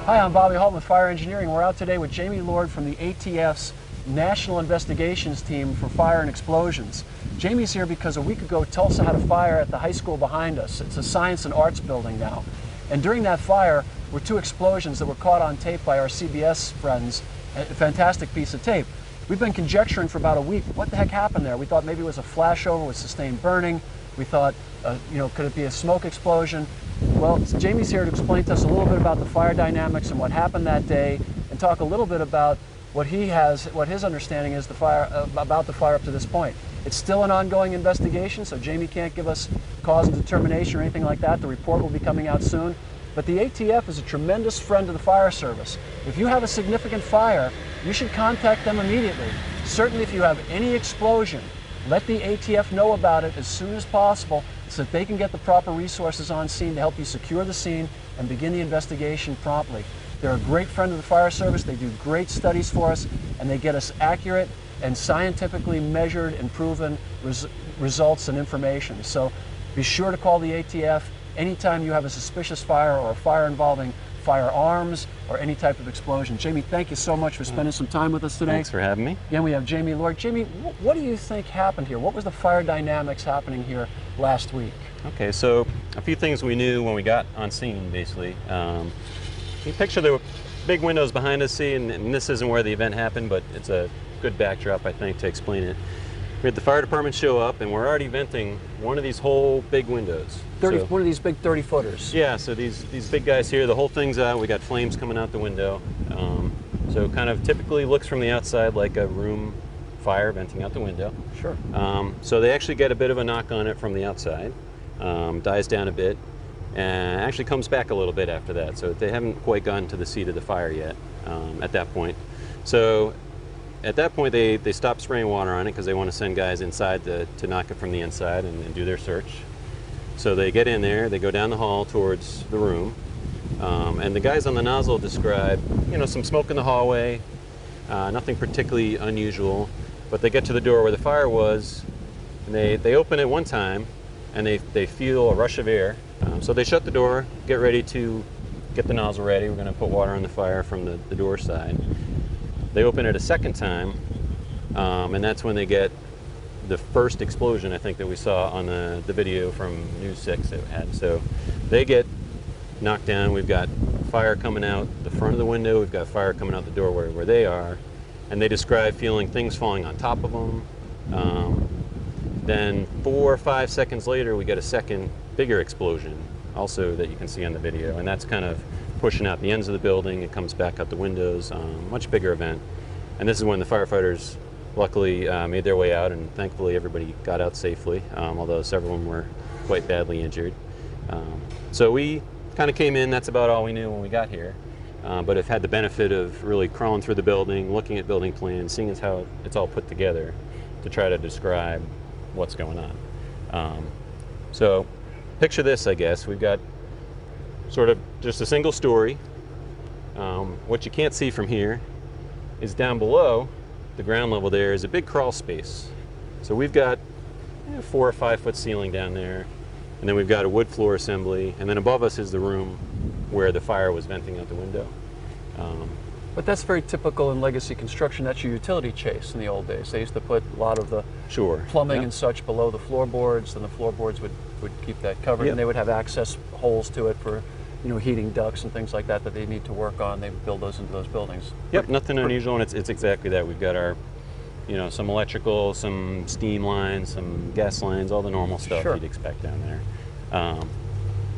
Hi, I'm Bobby Halton with Fire Engineering. We're out today with Jamie Lord from the ATF's National Investigations Team for Fire and Explosions. Jamie's here because a week ago Tulsa had a fire at the high school behind us. It's a science and arts building now. And during that fire were two explosions that were caught on tape by our CBS friends. A fantastic piece of tape. We've been conjecturing for about a week what the heck happened there. We thought maybe it was a flashover with sustained burning. We thought, could it be a smoke explosion? Well, Jamie's here to explain to us a little bit about the fire dynamics and what happened that day, and talk a little bit about what his understanding is about the fire up to this point. It's still an ongoing investigation, so Jamie can't give us cause and determination or anything like that. The report will be coming out soon. But the ATF is a tremendous friend of the fire service. If you have a significant fire, you should contact them immediately. Certainly if you have any explosion, let the ATF know about it as soon as possible so that they can get the proper resources on scene to help you secure the scene and begin the investigation promptly. They're a great friend of the fire service. They do great studies for us, and they get us accurate and scientifically measured and proven results and information. So be sure to call the ATF anytime you have a suspicious fire or a fire involving firearms or any type of explosion. Jamie, thank you so much for spending some time with us today. Thanks for having me. Again, we have Jamie Lord. Jamie, what do you think happened here? What was the fire dynamics happening here last week? Okay, so a few things we knew when we got on scene, basically. You picture the big windows behind us, and this isn't where the event happened, but it's a good backdrop, I think, to explain it. We had the fire department show up, and we're already venting one of these whole big windows. One of these big 30-footers. Yeah, so these big guys here, the whole thing's out. We got flames coming out the window. So it kind of typically looks from the outside like a room fire venting out the window. Sure. So they actually get a bit of a knock on it from the outside, dies down a bit, and actually comes back a little bit after that. So they haven't quite gotten to the seat of the fire yet at that point. So at that point, they stop spraying water on it because they want to send guys inside to knock it from the inside and do their search. So they get in there, they go down the hall towards the room, and the guys on the nozzle describe, some smoke in the hallway, nothing particularly unusual, but they get to the door where the fire was, and they open it one time, and they feel a rush of air. So they shut the door, get ready to get the nozzle ready. We're going to put water on the fire from the door side. They open it a second time, and that's when they get the first explosion, I think, that we saw on the video from News 6 that we had. So they get knocked down. We've got fire coming out the front of the window. We've got fire coming out the door where they are. And they describe feeling things falling on top of them. Then 4 or 5 seconds later, we get a second bigger explosion, also that you can see on the video. And that's kind of pushing out the ends of the building. It comes back out the windows, much bigger event. And this is when the firefighters luckily made their way out, and thankfully everybody got out safely, although several of them were quite badly injured. So we kind of came in, that's about all we knew when we got here, but have had the benefit of really crawling through the building, looking at building plans, seeing as how it's all put together to try to describe what's going on. So picture this, I guess. We've got sort of just a single story. What you can't see from here is down below the ground level there is a big crawl space. So we've got 4 or 5 foot ceiling down there, and then we've got a wood floor assembly, and then above us is the room where the fire was venting out the window. But that's very typical in legacy construction. That's your utility chase in the old days. They used to put a lot of the plumbing and such below the floorboards, and the floorboards would keep that covered, and they would have access holes to it for heating ducts and things like that they need to work on. They build those into those buildings. Yep, nothing unusual, and it's exactly that. We've got our, some electrical, some steam lines, some gas lines, all the normal stuff you'd expect down there.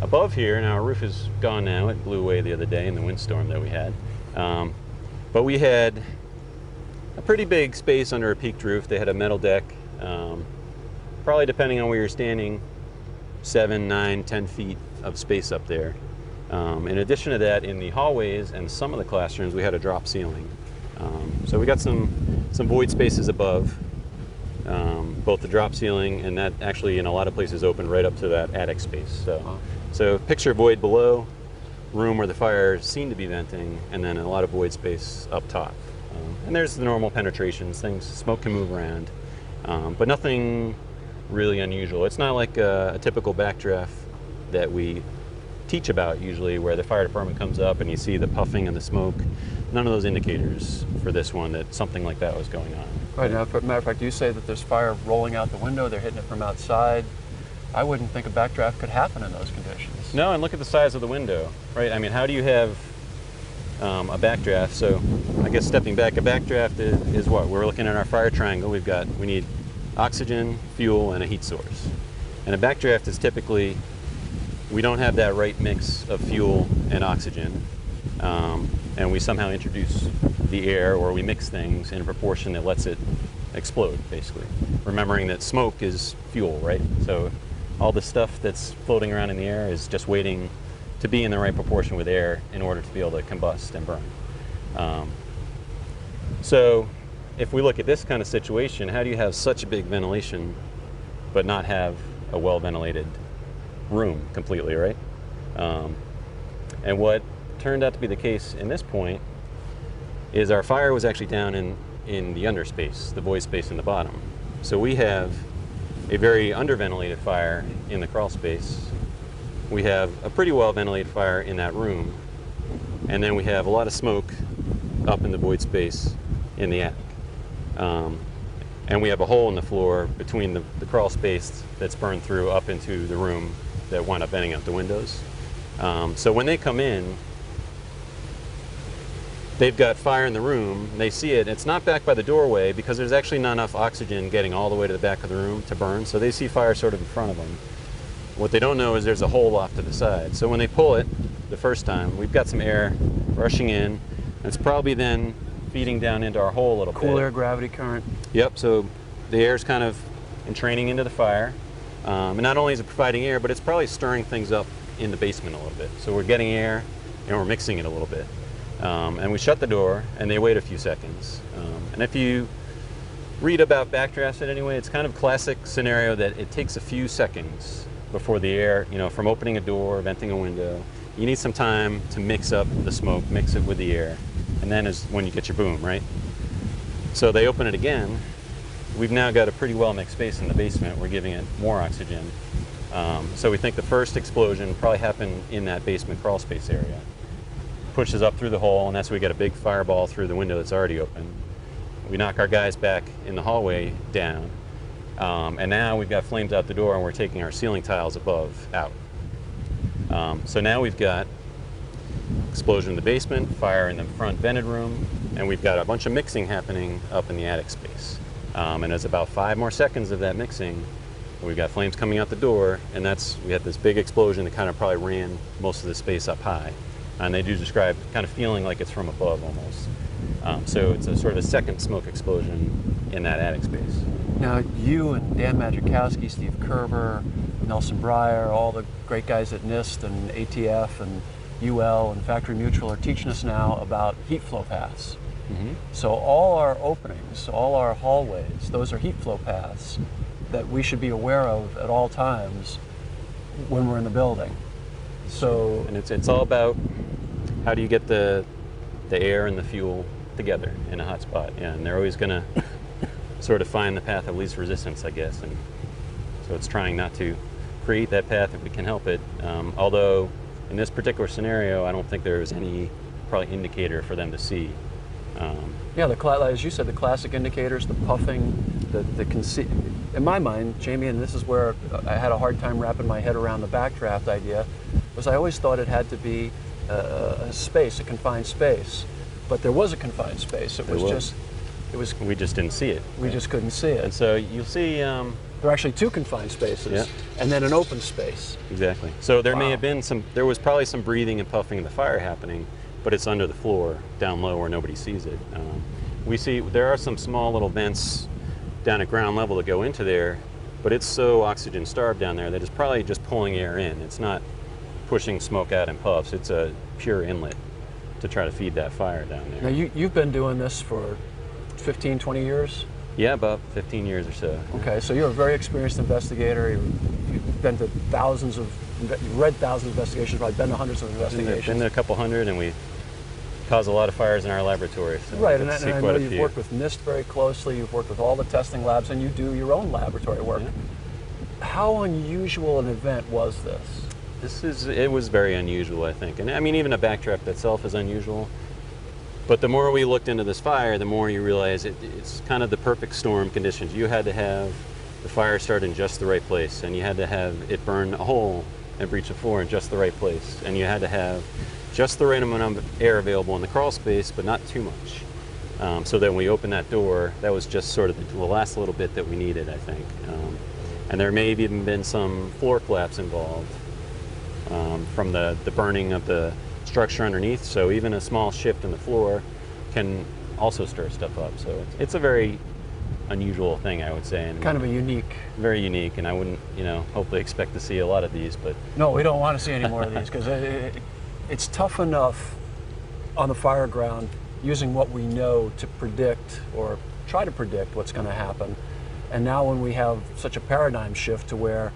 Above here, now our roof is gone now. It blew away the other day in the windstorm that we had. But we had a pretty big space under a peaked roof. They had a metal deck, probably depending on where you're standing, 7, 9, 10 feet of space up there. In addition to that, in the hallways and some of the classrooms, we had a drop ceiling. So we got some void spaces above, both the drop ceiling and that actually in a lot of places opened right up to that attic space. So picture void below, room where the fire seemed to be venting, and then a lot of void space up top. And there's the normal penetrations, smoke can move around, but nothing really unusual. It's not like a typical backdraft that we teach about usually, where the fire department comes up and you see the puffing and the smoke. None of those indicators for this one that something like that was going on. Right, now, matter of fact, you say that there's fire rolling out the window, they're hitting it from outside. I wouldn't think a backdraft could happen in those conditions. No, and look at the size of the window, right? I mean, how do you have a backdraft? So I guess stepping back, a backdraft is what? We're looking at our fire triangle. We need oxygen, fuel, and a heat source. And a backdraft is typically, we don't have that right mix of fuel and oxygen, and we somehow introduce the air, or we mix things in a proportion that lets it explode, basically. Remembering that smoke is fuel, right? So all the stuff that's floating around in the air is just waiting to be in the right proportion with air in order to be able to combust and burn. So if we look at this kind of situation, how do you have such a big ventilation but not have a well-ventilated room completely, right? And what turned out to be the case in this point is our fire was actually down in the underspace, the void space in the bottom. So we have a very underventilated fire in the crawl space. We have a pretty well ventilated fire in that room, and then we have a lot of smoke up in the void space in the attic. And we have a hole in the floor between the crawl space that's burned through up into the room that wound up venting out the windows. So when they come in, they've got fire in the room, they see it, it's not back by the doorway because there's actually not enough oxygen getting all the way to the back of the room to burn, so they see fire sort of in front of them. What they don't know is there's a hole off to the side. So when they pull it the first time, we've got some air rushing in, and it's probably then feeding down into our hole a little bit. Cool air, gravity current. Yep, so the air's kind of entraining into the fire. And not only is it providing air, but it's probably stirring things up in the basement a little bit. So we're getting air and we're mixing it a little bit. And we shut the door and they wait a few seconds. And if you read about backdrafts in any way, it's kind of a classic scenario that it takes a few seconds before the air, from opening a door, venting a window, you need some time to mix up the smoke, mix it with the air, and then is when you get your boom, right? So they open it again. We've now got a pretty well mixed space in the basement. We're giving it more oxygen. So we think the first explosion probably happened in that basement crawl space area. Pushes up through the hole, and that's where we get a big fireball through the window that's already open. We knock our guys back in the hallway down, and now we've got flames out the door and we're taking our ceiling tiles above out. So now we've got explosion in the basement, fire in the front vented room, and we've got a bunch of mixing happening up in the attic space. And there's about 5 more seconds of that mixing. We've got flames coming out the door, and we had this big explosion that kind of probably ran most of the space up high. And they do describe kind of feeling like it's from above almost. So it's a sort of a second smoke explosion in that attic space. Now, you and Dan Majikowski, Steve Kerber, Nelson Breyer, all the great guys at NIST and ATF and UL and Factory Mutual are teaching us now about heat flow paths. Mm-hmm. So all our openings, all our hallways, those are heat flow paths that we should be aware of at all times when we're in the building. So, and it's all about how do you get the air and the fuel together in a hot spot. Yeah, and they're always going to sort of find the path of least resistance, I guess. And so it's trying not to create that path if we can help it. Although in this particular scenario, I don't think there was any probably indicator for them to see. Yeah, as you said, the classic indicators, the puffing, in my mind, Jamie, and this is where I had a hard time wrapping my head around the backdraft idea, was I always thought it had to be a space, a confined space. But there was a confined space. We just didn't see it. We just couldn't see it. And so you'll see... there are actually 2 confined spaces, and then an open space. Exactly. So there may have been there was probably some breathing and puffing of the fire happening, but it's under the floor, down low where nobody sees it. We see there are some small little vents down at ground level that go into there, but it's so oxygen starved down there that it's probably just pulling air in. It's not pushing smoke out in puffs. It's a pure inlet to try to feed that fire down there. Now you've been doing this for 15, 20 years? Yeah, about 15 years or so. Okay, so you're a very experienced investigator. You've been to you've read thousands of investigations, probably been to hundreds of investigations. Been to a couple hundred, and we cause a lot of fires in our laboratory. So right, and I know you've worked with NIST very closely, you've worked with all the testing labs, and you do your own laboratory work. Yeah. How unusual an event was this? It was very unusual, I think. And I mean, even a backdraft itself is unusual. But the more we looked into this fire, the more you realize it's kind of the perfect storm conditions. You had to have the fire start in just the right place, and you had to have it burn a hole and breach the floor in just the right place. And you had to have just the right amount of air available in the crawl space, but not too much. So that when we opened that door, that was just sort of the last little bit that we needed, I think. And there may have even been some floor collapse involved from the burning of the structure underneath. So even a small shift in the floor can also stir stuff up. So it's a very unusual thing, I would say. And kind of a unique. Very unique, and I wouldn't, hopefully expect to see a lot of these, but. No, we don't want to see any more of these, because it's tough enough on the fire ground using what we know to predict or try to predict what's going to happen. And now when we have such a paradigm shift to where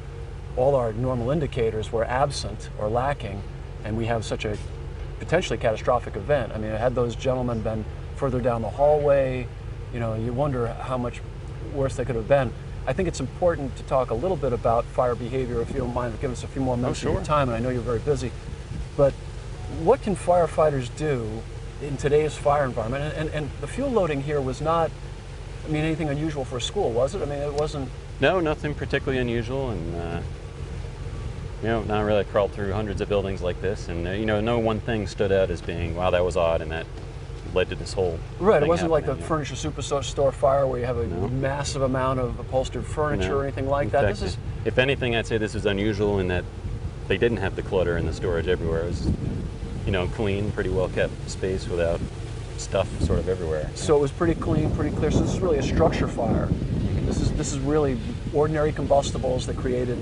all our normal indicators were absent or lacking, and we have such a potentially catastrophic event. I mean, had those gentlemen been further down the hallway, you wonder how much worse they could have been. I think it's important to talk a little bit about fire behavior, if you don't mind, give us a few more minutes of your time, and I know you're very busy. But what can firefighters do in today's fire environment? And the fuel loading here was not, anything unusual for a school, was it? It wasn't. No, nothing particularly unusual, and not really crawled through hundreds of buildings like this, and no one thing stood out as being, wow, that was odd, and that led to this whole right. It wasn't like the furniture superstore fire where you have a massive amount of upholstered furniture or anything like that. Fact, if anything, I'd say this is unusual in that they didn't have the clutter and the storage everywhere. It was, clean, pretty well kept space without stuff sort of everywhere. So it was pretty clean, pretty clear. So this is really a structure fire. This is really ordinary combustibles that created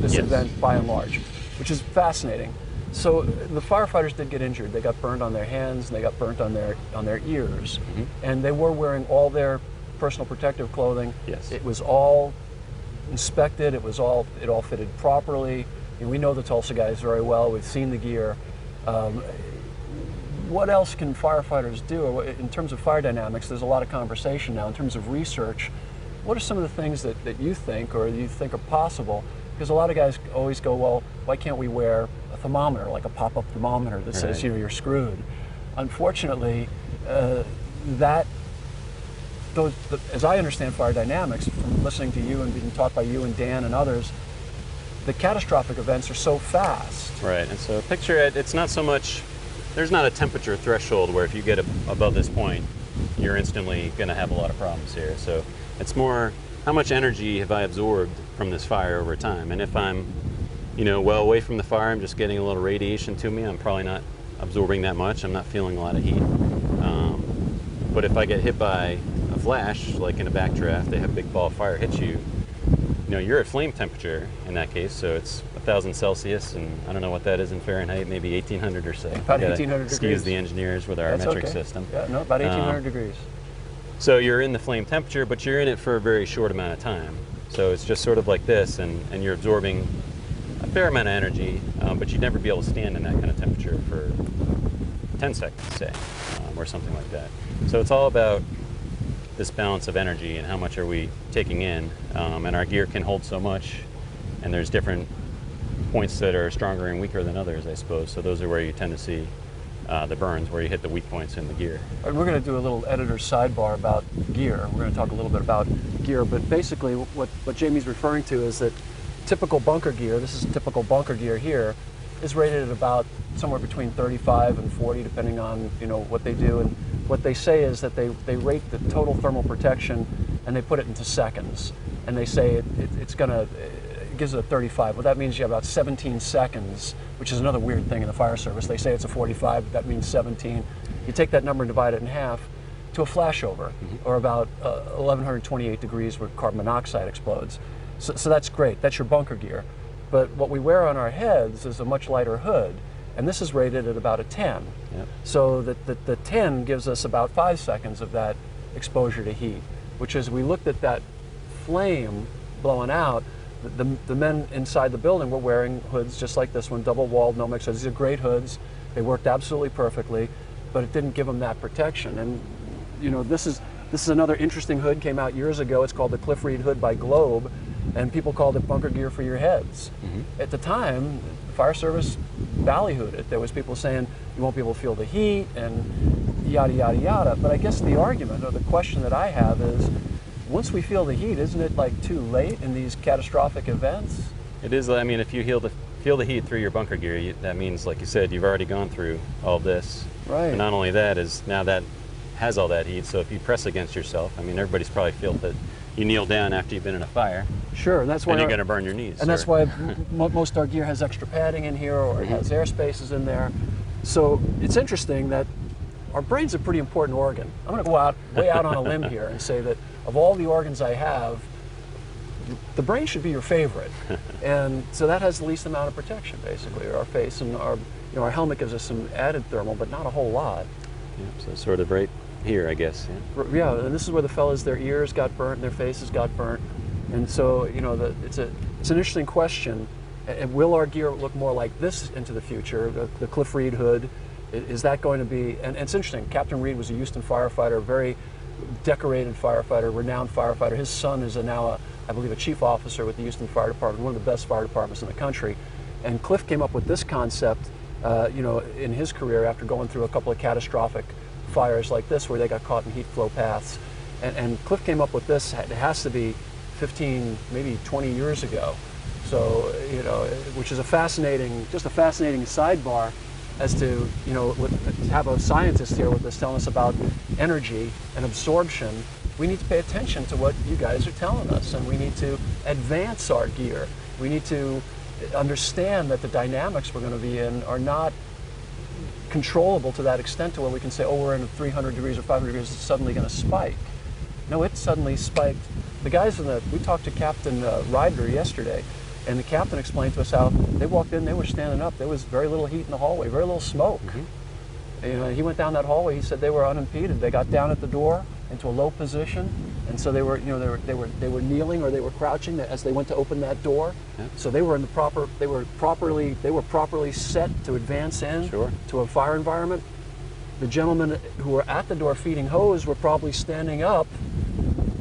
this event by and large, which is fascinating. So the firefighters did get injured. They got burned on their hands, and they got burnt on their ears, and they were wearing all their personal protective clothing. Yes. It was all inspected. It all fitted properly. And we know the Tulsa guys very well. We've seen the gear. What else can firefighters do in terms of fire dynamics? There's a lot of conversation now in terms of research. What are some of the things that you think are possible? Because a lot of guys always go, well, why can't we wear a thermometer, like a pop-up thermometer that says, you're screwed? Unfortunately, as I understand fire dynamics, from listening to you and being taught by you and Dan and others, the catastrophic events are so fast. Right, and so picture it, it's not so much, there's not a temperature threshold where if you get above this point, you're instantly going to have a lot of problems here. So it's more, how much energy have I absorbed from this fire over time? And if I'm, well away from the fire, I'm just getting a little radiation to me, I'm probably not absorbing that much. I'm not feeling a lot of heat. But if I get hit by a flash, like in a backdraft, they have a big ball of fire hit you, you're at flame temperature in that case, so it's 1,000 Celsius, and I don't know what that is in Fahrenheit, maybe 1,800 or so. About 1,800 degrees. Excuse the engineers with our metric system. Yeah, no, about 1,800 degrees. So you're in the flame temperature, but you're in it for a very short amount of time. So it's just sort of like this, and you're absorbing a fair amount of energy, but you'd never be able to stand in that kind of temperature for 10 seconds, say, or something like that. So it's all about this balance of energy and how much are we taking in, and our gear can hold so much, and there's different points that are stronger and weaker than others, I suppose. So those are where you tend to see the burns, where you hit the weak points in the gear. We're going to do a little editor's sidebar about gear. We're going to talk a little bit about gear, but basically what Jamie's referring to is that typical bunker gear, this is typical bunker gear here, is rated at about somewhere between 35 and 40, depending on what they do. And what they say is that they rate the total thermal protection and they put it into seconds. And they say it gives it a 35. Well, that means you have about 17 seconds, which is another weird thing in the fire service. They say it's a 45, but that means 17. You take that number and divide it in half to a flashover, or about 1,128 degrees where carbon monoxide explodes. So that's great. That's your bunker gear. But what we wear on our heads is a much lighter hood, and this is rated at about a 10. Yep. So the 10 gives us about 5 seconds of that exposure to heat, which is, we looked at that flame blowing out, the men inside the building were wearing hoods just like this one, double walled, no mix. These are great hoods. They worked absolutely perfectly, but it didn't give them that protection. And this is another interesting hood, came out years ago. It's called the Cliff Reed hood by Globe. and people called it bunker gear for your heads. At the time, the fire service ballyhooed it. There was people saying you won't be able to feel the heat and yada, yada, yada. But I guess the argument or the question that I have is, once we feel the heat, isn't it like too late in these catastrophic events? It is. I mean, if you feel the heat through your bunker gear, that means, like you said, you've already gone through all this. Right. And not only that, is now that has all that heat, so if you press against yourself, I mean, everybody's probably felt that you kneel down after you've been in a fire. Sure, and that's why you're going to burn your knees. And that's why most our gear has extra padding in here, or it has air spaces in there. So it's interesting that our brain's a pretty important organ. I'm going to go way out on a limb here and say that of all the organs I have, the brain should be your favorite. And so that has the least amount of protection, basically. Our face and our helmet gives us some added thermal, but not a whole lot. Yeah, so sort of right here, I guess. Yeah, and this is where the fellas, their ears got burnt, their faces got burnt. And so, it's an interesting question. And will our gear look more like this into the future? The Cliff Reed hood, is that going to be, and it's interesting, Captain Reed was a Houston firefighter, a very decorated firefighter, renowned firefighter. His son is now, I believe, a chief officer with the Houston Fire Department, one of the best fire departments in the country. And Cliff came up with this concept, in his career after going through a couple of catastrophic fires like this where they got caught in heat flow paths. And Cliff came up with this, it has to be 15, maybe 20 years ago. So, which is just a fascinating sidebar as to, have a scientist here with us telling us about energy and absorption. We need to pay attention to what you guys are telling us, and we need to advance our gear. We need to understand that the dynamics we're going to be in are not controllable to that extent to where we can say, oh, we're in 300 degrees or 500 degrees, it's suddenly going to spike. No, it suddenly spiked. The guys we talked to Captain Ryder yesterday, and the captain explained to us how they walked in, they were standing up, there was very little heat in the hallway, very little smoke. He went down that hallway, he said they were unimpeded. They got down at the door into a low position, and so they were kneeling or they were crouching as they went to open that door. Yeah. So they were properly set to advance in to a fire environment. The gentlemen who were at the door feeding hose were probably standing up,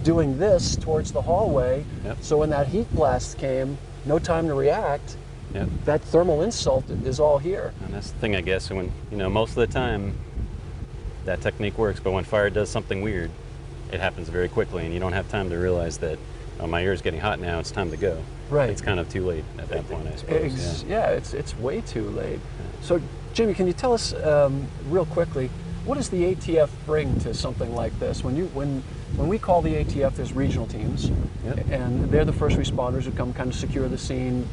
doing this towards the hallway. Yep. So when that heat blast came, no time to react. Yep. That thermal insult is all here. And that's the thing, I guess, when, most of the time that technique works, but when fire does something weird, it happens very quickly, and you don't have time to realize that, oh, my ear's getting hot now, it's time to go. Right. It's kind of too late at that point, I suppose. It's way too late. Yeah. So, Jimmy, can you tell us real quickly, what does the ATF bring to something like this? When we call the ATF, there's regional teams, yep. and they're the first responders who come kind of secure the scene,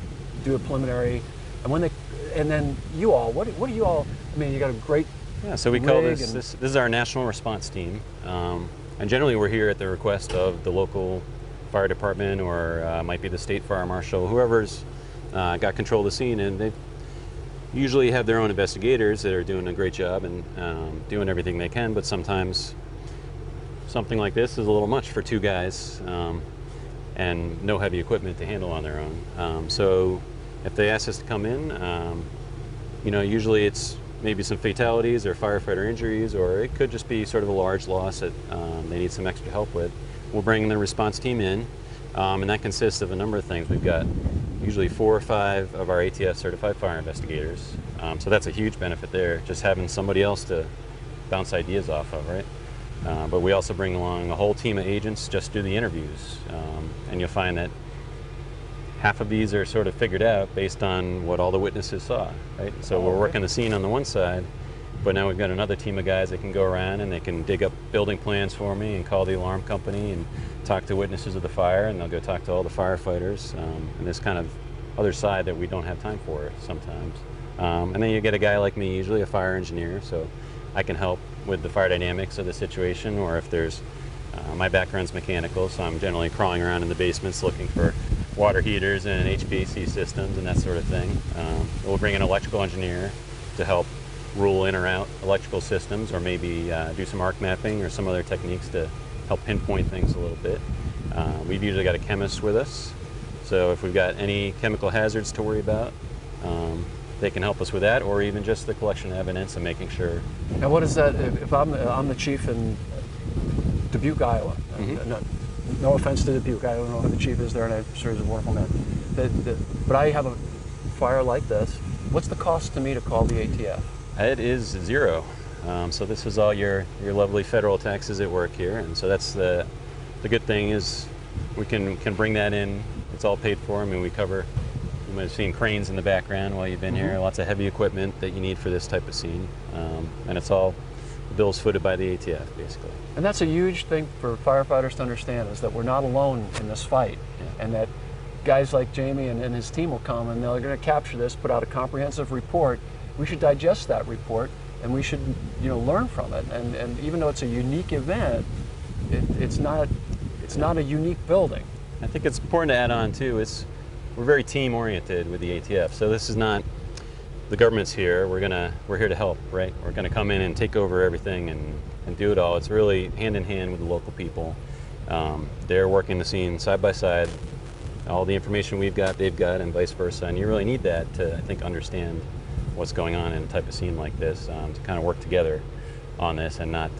do a preliminary, and then you all, what do you all? I mean, you got a great so we call this is our national response team, and generally we're here at the request of the local fire department or might be the state fire marshal, whoever's got control of the scene, and they usually have their own investigators that are doing a great job and doing everything they can, but sometimes something like this is a little much for two guys and no heavy equipment to handle on their own. So if they ask us to come in, usually it's maybe some fatalities or firefighter injuries, or it could just be sort of a large loss that they need some extra help with. We'll bring the response team in, and that consists of a number of things. We've got usually 4 or 5 of our ATF certified fire investigators. So that's a huge benefit there, just having somebody else to bounce ideas off of, right? But we also bring along a whole team of agents just to do the interviews. And you'll find that half of these are sort of figured out based on what all the witnesses saw, right? So we're working the scene on the one side, but now we've got another team of guys that can go around and they can dig up building plans for me and call the alarm company and talk to witnesses of the fire, and they'll go talk to all the firefighters. And this kind of other side that we don't have time for sometimes. And then you get a guy like me, usually a fire engineer, so I can help with the fire dynamics of the situation, or if there's, my background's mechanical, so I'm generally crawling around in the basements looking for water heaters and HVAC systems and that sort of thing. We'll bring an electrical engineer to help rule in or out electrical systems, or maybe do some arc mapping or some other techniques to help pinpoint things a little bit. We've usually got a chemist with us, so if we've got any chemical hazards to worry about, they can help us with that, or even just the collection of evidence and making sure. And what is that, if I'm the chief in Dubuque, Iowa, no offense to Dubuque, I don't know who the chief is there, and I'm sure he's a wonderful man. But I have a fire like this. What's the cost to me to call the ATF? It is zero. So this is all your lovely federal taxes at work here, and so that's the good thing is we can bring that in. It's all paid for. I mean, we cover. You might have seen cranes in the background while you've been here. Lots of heavy equipment that you need for this type of scene, and it's all the bill's footed by the ATF basically. And that's a huge thing for firefighters to understand, is that we're not alone in this fight, and that guys like Jamie and his team will come and they're going to capture this, put out a comprehensive report. We should digest that report, and we should, learn from it. And even though it's a unique event, it's not a unique building. I think it's important to add on too. We're very team oriented with the ATF. So this is not the government's here. We're here to help, right? We're going to come in and take over everything and do it all. It's really hand in hand with the local people. They're working the scene side by side. All the information we've got, they've got, and vice versa. And you really need that to, I think, understand what's going on in a type of scene like this, to kind of work together on this and not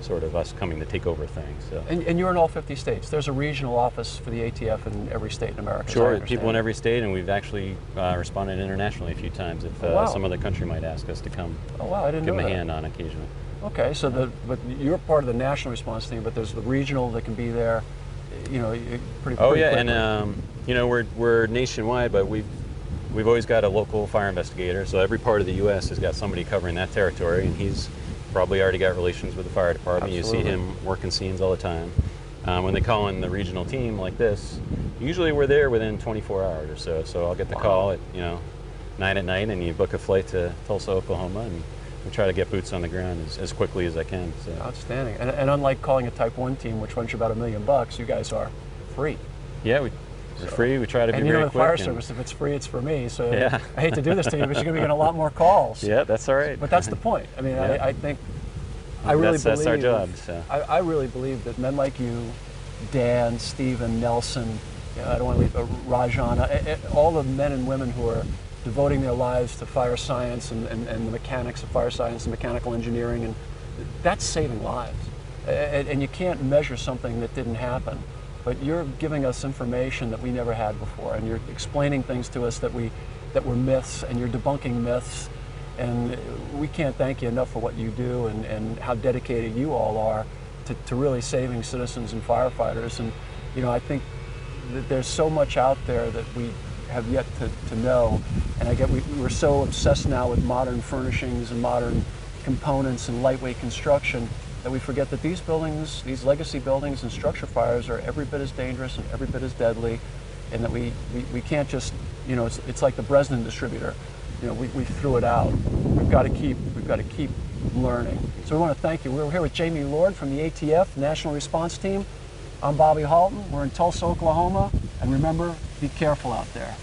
sort of us coming to take over things. So. And you're in all 50 states. There's a regional office for the ATF in every state in America. Sure, people in every state, and we've actually responded internationally a few times if some other country might ask us to come I didn't give know them a that. hand on occasion. Okay, so but you're part of the national response team, but there's the regional that can be there, pretty Oh yeah, quickly. and we're nationwide, but we've always got a local fire investigator, so every part of the U.S. has got somebody covering that territory, and he's probably already got relations with the fire department. Absolutely. You see him working scenes all the time. When they call in the regional team like this, usually we're there within 24 hours or so. So I'll get the call at 9 at night, and you book a flight to Tulsa, Oklahoma, and we try to get boots on the ground as quickly as I can. So. Outstanding. And unlike calling a Type 1 team, which runs you about $1 million, you guys are free. Yeah, we're free. We try to be and very the quick. fire service, if it's free, it's for me. So Yeah. I hate to do this to you, but you're going to be getting a lot more calls. Yeah, that's all right. But that's the point. I mean, Yeah. I think, I really believe that's our job. So. I really believe that men like you, Dan, Stephen, Nelson, I don't want to leave Rajan, all the men and women who are devoting their lives to fire science and the mechanics of fire science and mechanical engineering, and that's saving lives. And you can't measure something that didn't happen. But you're giving us information that we never had before, and you're explaining things to us that were myths, and you're debunking myths, and we can't thank you enough for what you do and how dedicated you all are to really saving citizens and firefighters. And I think that there's so much out there that we have yet to know, and I get we're so obsessed now with modern furnishings and modern components and lightweight construction that we forget that these buildings, these legacy buildings and structure fires are every bit as dangerous and every bit as deadly, and that we can't just, it's like the Bresnan distributor, we threw it out. We've got to keep learning. So we want to thank you. We're here with Jamie Lord from the ATF National Response Team. I'm Bobby Halton. We're in Tulsa, Oklahoma, and remember, be careful out there.